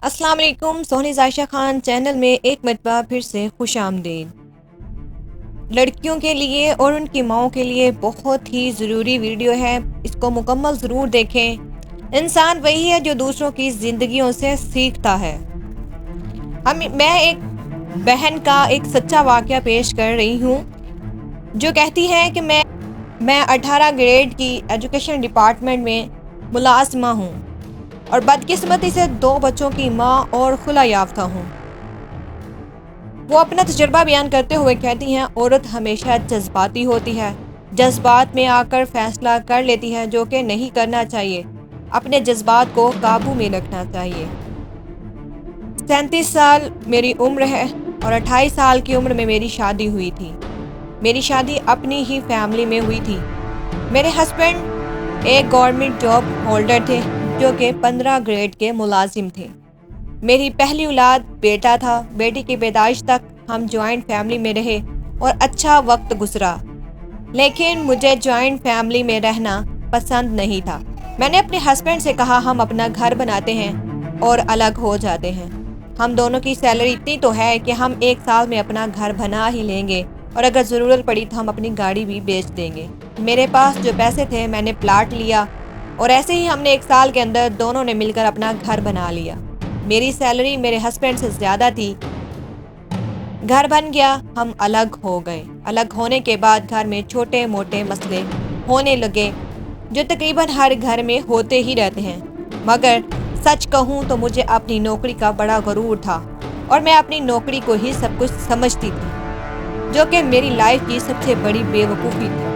अस्सलाम वालेकुम। सोहनी जायशा खान चैनल में एक मरतबा फिर से खुश आमदीद। लड़कियों के लिए और उनकी माओं के लिए बहुत ही ज़रूरी वीडियो है, इसको मुकम्मल ज़रूर देखें। इंसान वही है जो दूसरों की ज़िंदगियों से सीखता है। मैं एक बहन का एक सच्चा वाक़या पेश कर रही हूँ जो कहती है कि मैं 18 ग्रेड की एजुकेशन डिपार्टमेंट में मुलाज़िमा हूँ और बदकिस्मती से 2 बच्चों की माँ और खुला याफ्ता हूँ। वो अपना तजुर्बा बयान करते हुए कहती हैं, औरत हमेशा जज्बाती होती है, जज्बात में आकर फैसला कर लेती है जो कि नहीं करना चाहिए। अपने जज्बात को काबू में रखना चाहिए। 37 साल मेरी उम्र है और 28 साल की उम्र में मेरी शादी हुई थी। मेरी शादी अपनी ही फैमिली में हुई थी। मेरे हस्बैंड एक गवर्नमेंट जॉब होल्डर थे जो कि 15 ग्रेड के मुलाजिम थे। मेरी पहली औलाद बेटा था। बेटी की पैदाइश तक हम जॉइंट फैमिली में रहे और अच्छा वक्त गुजरा, लेकिन मुझे जॉइंट फैमिली में रहना पसंद नहीं था। मैंने अपने हस्बैंड से कहा, हम अपना घर बनाते हैं और अलग हो जाते हैं। हम दोनों की सैलरी इतनी तो है कि हम 1 साल में अपना घर बना ही लेंगे और अगर ज़रूरत पड़ी तो हम अपनी गाड़ी भी बेच देंगे। मेरे पास जो पैसे थे मैंने प्लाट लिया और ऐसे ही हमने 1 साल के अंदर दोनों ने मिलकर अपना घर बना लिया। मेरी सैलरी मेरे हस्बैंड से ज़्यादा थी। घर बन गया, हम अलग हो गए। अलग होने के बाद घर में छोटे मोटे मसले होने लगे जो तकरीबन हर घर में होते ही रहते हैं। मगर सच कहूँ तो मुझे अपनी नौकरी का बड़ा गरूर था और मैं अपनी नौकरी को ही सब कुछ समझती थी, जो कि मेरी लाइफ की सबसे बड़ी बेवकूफ़ी थी।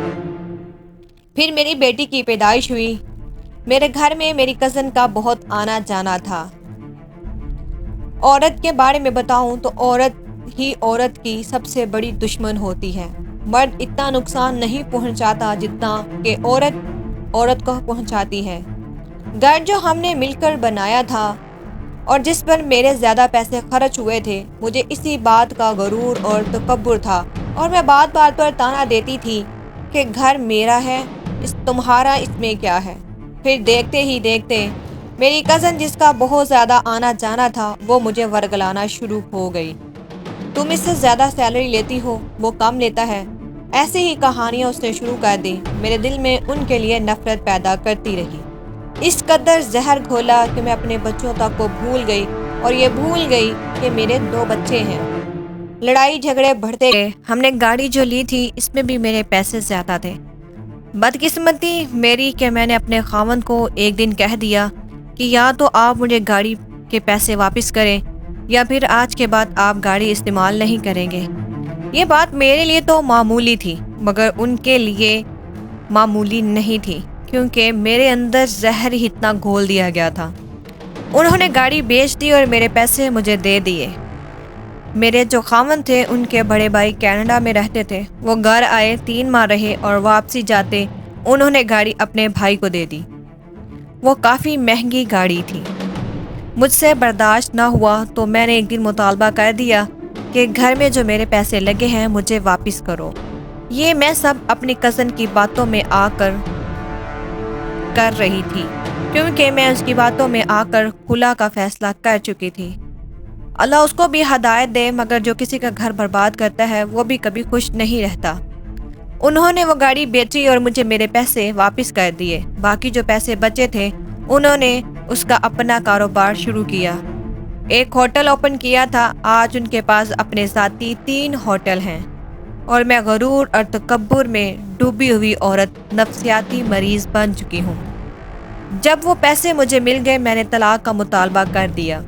फिर मेरी बेटी की पैदाइश हुई। मेरे घर में मेरी कज़न का बहुत आना जाना था। औरत के बारे में बताऊं तो औरत ही औरत की सबसे बड़ी दुश्मन होती है। मर्द इतना नुकसान नहीं पहुंचाता जितना कि औरत को पहुंचाती है। घर जो हमने मिलकर बनाया था और जिस पर मेरे ज़्यादा पैसे खर्च हुए थे, मुझे इसी बात का गरूर और तकब्बुर था और मैं बात बात पर ताना देती थी कि घर मेरा है, तुम्हारा इसमें क्या है। फिर देखते ही देखते मेरी कज़न जिसका बहुत ज़्यादा आना जाना था वो मुझे वर्गलाना शुरू हो गई। तुम इससे ज़्यादा सैलरी लेती हो, वो कम लेता है। ऐसे ही कहानियाँ उसने शुरू कर दी। मेरे दिल में उनके लिए नफ़रत पैदा करती रही। इस कदर जहर घोला कि मैं अपने बच्चों तक को भूल गई और ये भूल गई कि मेरे 2 बच्चे हैं। लड़ाई झगड़े बढ़ते गए। हमने गाड़ी जो ली थी इसमें भी मेरे पैसे ज़्यादा थे। बदकिस्मती मेरी कि मैंने अपने खावंद को एक दिन कह दिया कि या तो आप मुझे गाड़ी के पैसे वापस करें या फिर आज के बाद आप गाड़ी इस्तेमाल नहीं करेंगे। ये बात मेरे लिए तो मामूली थी मगर उनके लिए मामूली नहीं थी, क्योंकि मेरे अंदर जहर ही इतना घोल दिया गया था। उन्होंने गाड़ी बेच दी और मेरे पैसे मुझे दे दिए। मेरे जो खावंद थे उनके बड़े भाई कनाडा में रहते थे। वो घर आए, 3 माह रहे और वापसी जाते उन्होंने गाड़ी अपने भाई को दे दी। वो काफ़ी महंगी गाड़ी थी। मुझसे बर्दाश्त ना हुआ तो मैंने एक दिन मुतालबा कर दिया कि घर में जो मेरे पैसे लगे हैं मुझे वापस करो। ये मैं सब अपनी कज़न की बातों में आकर कर रही थी, क्योंकि मैं उसकी बातों में आकर खुला का फैसला कर चुकी थी। अल्लाह उसको भी हदायत दे, मगर जो किसी का घर बर्बाद करता है वो भी कभी खुश नहीं रहता। उन्होंने वो गाड़ी बेची और मुझे मेरे पैसे वापस कर दिए। बाकी जो पैसे बचे थे उन्होंने उसका अपना कारोबार शुरू किया। एक होटल ओपन किया था। आज उनके पास अपने साथी 3 होटल हैं और मैं गरूर और तकब्बुर में डूबी हुई औरत, नफ्सियाती मरीज बन चुकी हूँ। जब वो पैसे मुझे मिल गए मैंने तलाक का मुतालबा कर दिया।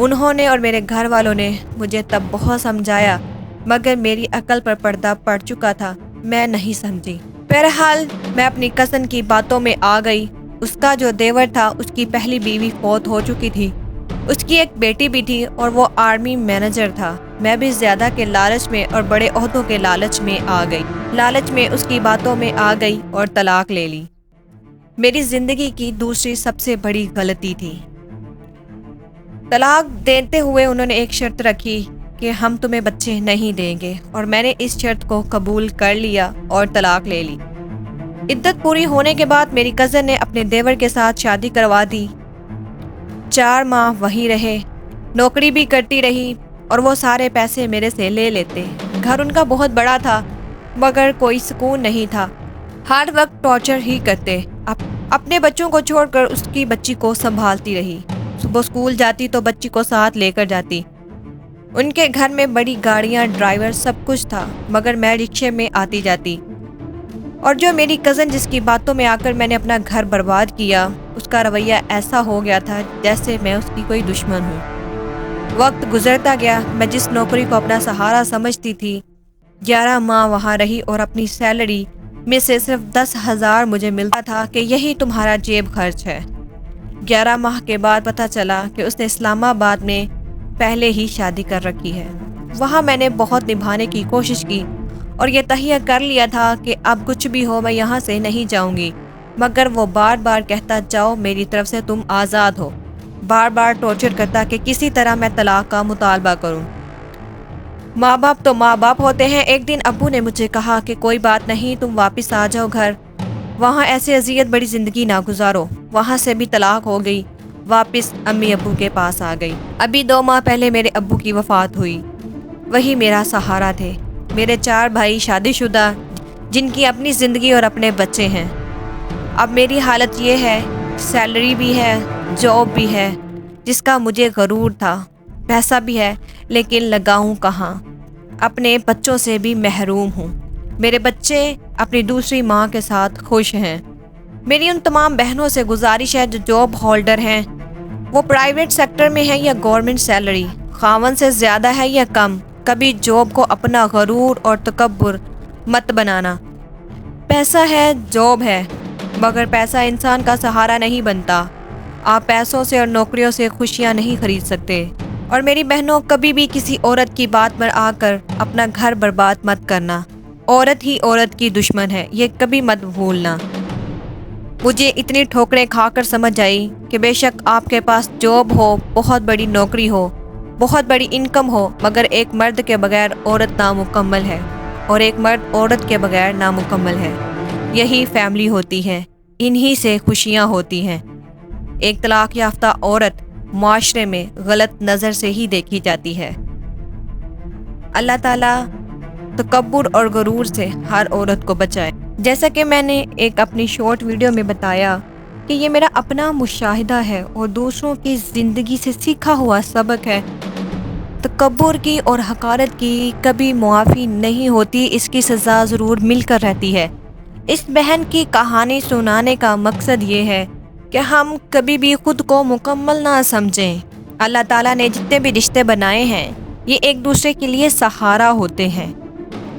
उन्होंने और मेरे घर वालों ने मुझे तब बहुत समझाया, मगर मेरी अकल पर पर्दा पड़ चुका था, मैं नहीं समझी। बहरहाल मैं अपनी कज़न की बातों में आ गई। उसका जो देवर था उसकी पहली बीवी फौत हो चुकी थी। उसकी एक बेटी भी थी और वो आर्मी मैनेजर था। मैं भी ज़्यादा के लालच में और बड़े ओहदों के लालच में आ गई। लालच में उसकी बातों में आ गई और तलाक ले ली। मेरी ज़िंदगी की दूसरी सबसे बड़ी गलती थी। तलाक देते हुए उन्होंने एक शर्त रखी कि हम तुम्हें बच्चे नहीं देंगे और मैंने इस शर्त को कबूल कर लिया और तलाक ले ली। इद्दत पूरी होने के बाद मेरी कज़न ने अपने देवर के साथ शादी करवा दी। 4 माह वहीं रहे नौकरी भी करती रही और वो सारे पैसे मेरे से ले लेते। घर उनका बहुत बड़ा था मगर कोई सुकून नहीं था। हर वक्त टॉर्चर ही करते। अपने बच्चों को छोड़कर उसकी बच्ची को संभालती रही। सुबह स्कूल जाती तो बच्ची को साथ लेकर जाती। उनके घर में बड़ी गाड़ियाँ, ड्राइवर, सब कुछ था मगर मैं रिक्शे में आती जाती। और जो मेरी कज़न जिसकी बातों में आकर मैंने अपना घर बर्बाद किया, उसका रवैया ऐसा हो गया था जैसे मैं उसकी कोई दुश्मन हूँ। वक्त गुजरता गया। मैं जिस नौकरी को अपना सहारा समझती थी, 11 माह वहाँ रही और अपनी सैलरी में से सिर्फ 10,000 मुझे मिलता था कि यही तुम्हारा जेब खर्च है। 11 माह के बाद पता चला कि उसने इस्लामाबाद में पहले ही शादी कर रखी है। वहाँ मैंने बहुत निभाने की कोशिश की और ये तहिया कर लिया था कि अब कुछ भी हो मैं यहाँ से नहीं जाऊँगी, मगर वो बार बार कहता जाओ मेरी तरफ से तुम आज़ाद हो। बार बार टॉर्चर करता कि किसी तरह मैं तलाक का मुतालबा करूँ। माँ बाप तो माँ बाप होते हैं। एक दिन अब्बू ने मुझे कहा कि कोई बात नहीं, तुम वापस आ जाओ घर, वहाँ ऐसे अजियत बड़ी ज़िंदगी ना गुजारो। वहाँ से भी तलाक हो गई, वापस अम्मी अब्बू के पास आ गई। अभी 2 माह पहले मेरे अब्बू की वफ़ात हुई। वही मेरा सहारा थे। मेरे 4 भाई शादीशुदा जिनकी अपनी ज़िंदगी और अपने बच्चे हैं। अब मेरी हालत ये है, सैलरी भी है, जॉब भी है, जिसका मुझे गरूर था, पैसा भी है, लेकिन लगाऊं कहाँ। अपने बच्चों से भी महरूम हूँ। मेरे बच्चे अपनी दूसरी माँ के साथ खुश हैं। मेरी उन तमाम बहनों से गुजारिश है जो जॉब होल्डर हैं, वो प्राइवेट सेक्टर में है या गवर्नमेंट सैलरी, खावन से ज़्यादा है या कम, कभी जॉब को अपना गरूर और तकब्बुर मत बनाना। पैसा है, जॉब है, मगर पैसा इंसान का सहारा नहीं बनता। आप पैसों से और नौकरियों से खुशियाँ नहीं खरीद सकते। और मेरी बहनों, कभी भी किसी औरत की बात पर आकर अपना घर बर्बाद मत करना। औरत ही औरत की दुश्मन है, ये कभी मत भूलना। मुझे इतनी ठोकरें खाकर समझ आई कि बेशक आपके पास जॉब हो, बहुत बड़ी नौकरी हो, बहुत बड़ी इनकम हो, मगर एक मर्द के बगैर औरत नामुकम्मल है और एक मर्द औरत के बगैर नामुकम्मल है। यही फैमिली होती है, इन्हीं से खुशियाँ होती हैं। एक तलाक याफ्ता औरत माशरे में गलत नज़र से ही देखी जाती है। अल्लाह ताला तकब्बुर और गरूर से हर औरत को बचाए। जैसा कि मैंने एक अपनी शॉर्ट वीडियो में बताया कि ये मेरा अपना मुशाहिदा है और दूसरों की ज़िंदगी से सीखा हुआ सबक है। तकब्बुर की और हकारत की कभी मुआफ़ी नहीं होती, इसकी सज़ा ज़रूर मिलकर रहती है। इस बहन की कहानी सुनाने का मकसद ये है कि हम कभी भी खुद को मुकम्मल ना समझें। अल्लाह ताला ने जितने भी रिश्ते बनाए हैं, ये एक दूसरे के लिए सहारा होते हैं।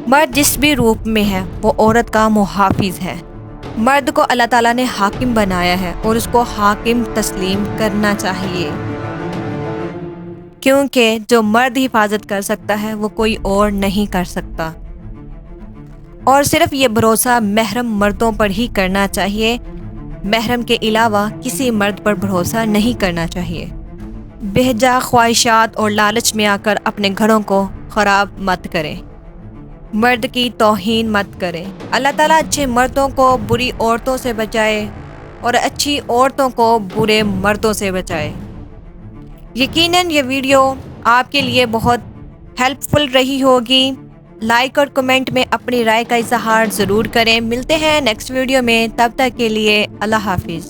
मर्द जिस भी रूप में है वो औरत का मुहाफिज है। मर्द को अल्लाह ताला ने हाकिम बनाया है और उसको हाकिम तस्लीम करना चाहिए, क्योंकि जो मर्द हिफाजत कर सकता है वो कोई और नहीं कर सकता। और सिर्फ ये भरोसा महरम मर्दों पर ही करना चाहिए, महरम के अलावा किसी मर्द पर भरोसा नहीं करना चाहिए। बेहजा ख्वाहिशात और लालच में आकर अपने घरों को ख़राब मत करें, मर्द की तौहीन मत करें। अल्लाह ताला अच्छे मर्दों को बुरी औरतों से बचाए और अच्छी औरतों को बुरे मर्दों से बचाए। यकीनन ये वीडियो आपके लिए बहुत हेल्पफुल रही होगी। लाइक और कमेंट में अपनी राय का इजहार ज़रूर करें। मिलते हैं नेक्स्ट वीडियो में, तब तक के लिए अल्लाह हाफिज़।